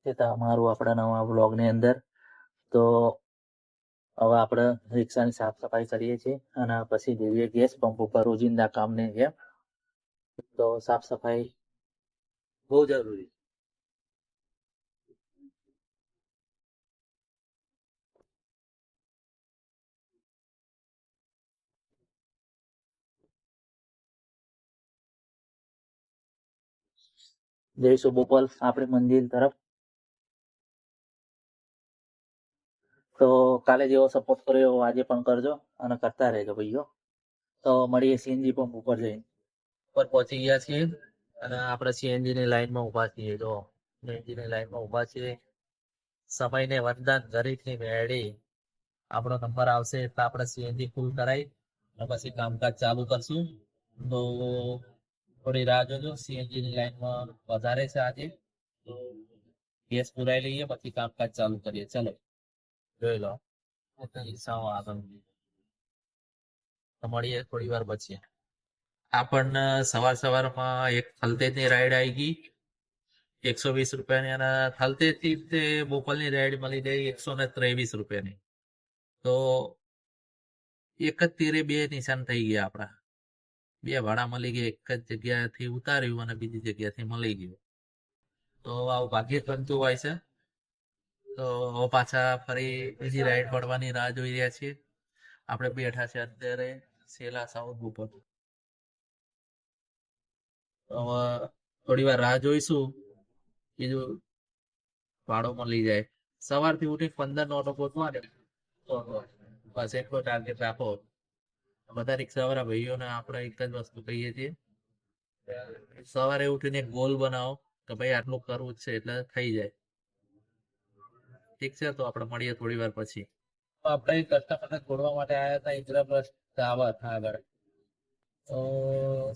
છે તમારું આપણા નવા બ્લોગની અંદર. તો હવે આપણે રિક્ષાની સાફ સફાઈ કરીએ છીએ અને પછી જઈએ ગેસ પંપ ઉપર રોજિંદા કામની જેમ. તો સાફ સફાઈ બહુ જરૂરી. જઈશું બોપલ આપણે મંદિર તરફ. તો કાલે જેવો સપોર્ટ કર્યો એવો આજે પણ કરજો અને કરતા રહેજો ભાઈઓ. તો મળીએ સીએનજી પંપ ઉપર જઈને. ઉપર પહોંચી ગયા છીએ અને આપણે સીએનજી ની લાઈનમાં ઊભા છીએ. જો સીએનજી ની લાઈનમાં ઊભા છીએ. સમયને વરદાન દરેકની વેડી. આપણો નંબર આવશે એટલે આપણે સીએનજી ફૂલ કરાવી અને પછી કામકાજ ચાલુ કરશું. તો થોડી રાહ જોજો. સીએનજી ની લાઈનમાં વધારે છે આજે. તો ગેસ પુરાઈ લઈએ પછી કામકાજ ચાલુ કરીએ. ચલો જોઈ લો. મળીએ થોડી વાર પછી. આપણને સવારમાં એક થલતેજની રાઈડ આવી ગઈ 120 રૂપિયાની અને થલતેજથી તે બોપલની રાઈડ મળી જાય 123 રૂપિયાની. તો એક જ તીરે બે નિશાન થઈ ગયા આપણા. બે ભાડા મળી ગયા. એક જ જગ્યાથી ઉતાર્યું અને બીજી જગ્યાથી મળી ગયું. તો આવું ભાગ્ય બનતું હોય છે. તો પાછા ફરી બીજી રાઈડ પડવાની રાહ જોઈ રહ્યા છીએ. આપણે બેઠા છે અત્યારે સેલા સાઉથ ઉપર. હવે થોડી વાર રાહ જોઈશું. બીજું ભાડો મળી જાય. સવારથી ઉઠી 15 નોટો ગોતવા તો બસ એટલો ટાર્ગેટ રાખો. બધા રિક્ષાવાળા ભાઈઓને આપણે એક જ વસ્તુ કહીએ છીએ, સવારે ઉઠીને ગોલ બનાવો કે ભાઈ આટલું કરવું જ છે એટલે થઈ જાય. ઠીક છે, તો આપણે મળીએ થોડી વાર પછી. આપણે કસ્ટમરને છોડવા માટે આવ્યા હતા ઇન્દ્રપ્રસ્થ ટાવર આગળ. તો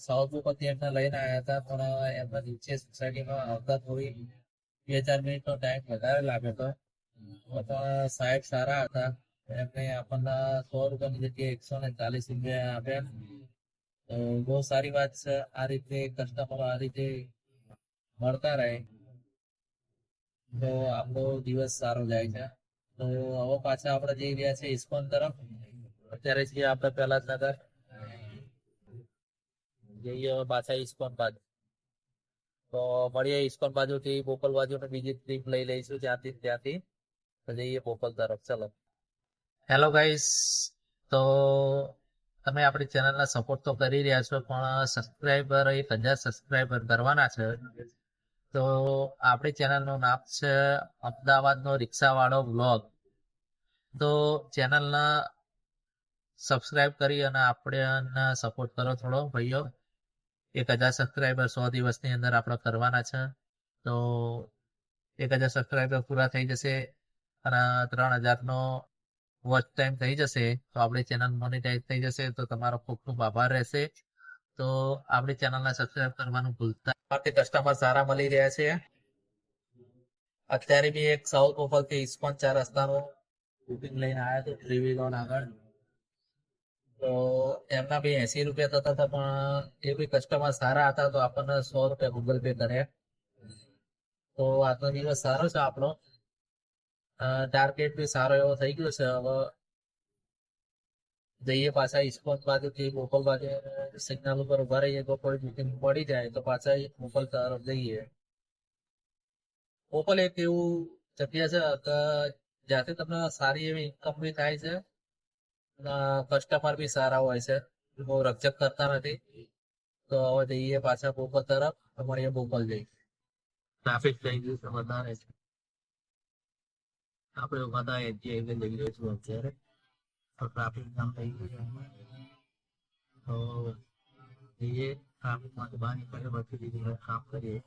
સાઉથ ઉપરથી એમને લઈને આવ્યા હતા, પણ એમના નીચે સોસાયટીમાં આવતા થોડી 2-4 મિનિટનો ટાઈમ વધારે લાગ્યો હતો. પણ સાહેબ સારા હતા. એમને આપણને 100 રૂપિયાની જગ્યાએ 140 રૂપિયા આપ્યા. તો બહુ સારી વાત છે. આ રીતે કસ્ટમરો આ રીતે મળતા રહે તો આપણો દિવસ સારો જાય છે. તો હવે પાછા આપણે જઈ રહ્યા છે ઇસ્કોન તરફ. અત્યારે છીએ આપણે પ્રહલાદનગર. જઈએ હવે પાછા ઇસ્કોન બાજુ. તો મળીએ ઇસ્કોન બાજુથી બોપલ બાજુ બીજી ટ્રીપ લઈ લઈશું ત્યાંથી તો જઈએ બોપલ તરફ. ચલો. Hello guys. તો તમે આપણી ચેનલને સપોર્ટ તો કરી રહ્યા છો, પણ સબસ્ક્રાઈબર 1000 સબસ્ક્રાઈબર કરવાના છે. તો આપણી ચેનલનું નામ છે અમદાવાદનો રિક્ષાવાળો બ્લોગ. તો ચેનલને સબસ્ક્રાઈબ કરી અને આપણે સપોર્ટ કરો થોડો ભાઈઓ. 1000 સબસ્ક્રાઈબર 100 દિવસની અંદર આપણે કરવાના છે. તો 1000 સબસ્ક્રાઈબર પૂરા થઈ જશે અને 3000નો વોચ ટાઈમ થઈ જશે તો આપણી ચેનલ મોનેટાઈઝ થઈ જશે. તો તમારો ખૂબ ખૂબ આભાર રહેશે. તો આપણી ચેનલને સબસ્ક્રાઈબ કરવાનું ભૂલતા. કસ્ટમર સારા મળી રહ્યા છે. અત્યારે બી એક સાઉથ બોપલથી ઇસ્કોન 4 રસ્તાનો બુકિંગ લઈને આવ્યા હતો 3 વ્હીલર આગળ. તો એમના બી 80 રૂપિયા થતા હતા, પણ એ બી કસ્ટમર સારા હતા તો આપણને 100 રૂપિયા ગૂગલ પે કર્યા. તો આજનો દિવસ સારો છે આપણો. ટાર્ગેટ બી સારો એવો થઈ ગયો છે. હવે જઈએ પાછા ઇસ્કોન બાજુથી બોપલ બાજુ સિગ્નલ ઉપર ઉભા રહીએ તો કોઈ બુકિંગ પડી જાય તો પાછા બોપલ તરફ જઈએ. બોપલ એક એવું જગ્યા છે કે જ્યાંથી તમને સારી એવી ઇન્કમ બી થાય છે, કસ્ટમર બી સારા હોય છે, બહુ રકઝક કરતા નથી. તો હવે જઈએ પાછા બોપલ તરફ. મળીએ બોપલ જઈ. ટ્રાફિક થઈ ગયું છે વધારે છે. આપણે બધા જઈએ છું અત્યારે તો ટ્રાફિક જામ થઈ ગયું છે. તો જઈએ ટ્રાફિકમાંથી બહાર નીકળીએ પછી બીજું કામ કરીએ.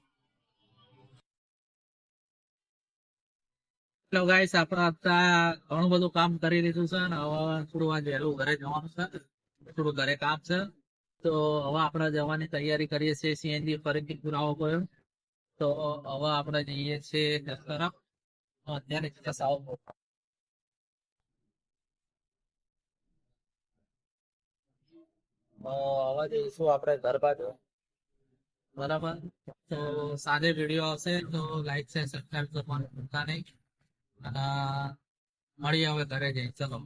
હેલો ગાઈસ, આપણે અત્યારે ઘણું બધું કામ કરી લીધું છે ને હવે થોડું આજે વહેલું ઘરે જવાનું છે. થોડું ઘરે કામ છે. તો હવે આપણે જવાની તૈયારી કરીએ છીએ. સીએનજી ફરીથી પુરાવો કર્યો. તો હવે આપણે જઈએ છીએ ઘર તરફ. અત્યારે સાઉથ હવે જઈશું આપણે ઘર બાજુ. બરાબર. તો સાંજે વિડીયો આવશે તો લાઈક છે સબસ્ક્રાઈબ કરવાનું ભૂલતા નહીં. અને મળીએ હવે ઘરે જઈ ચલો.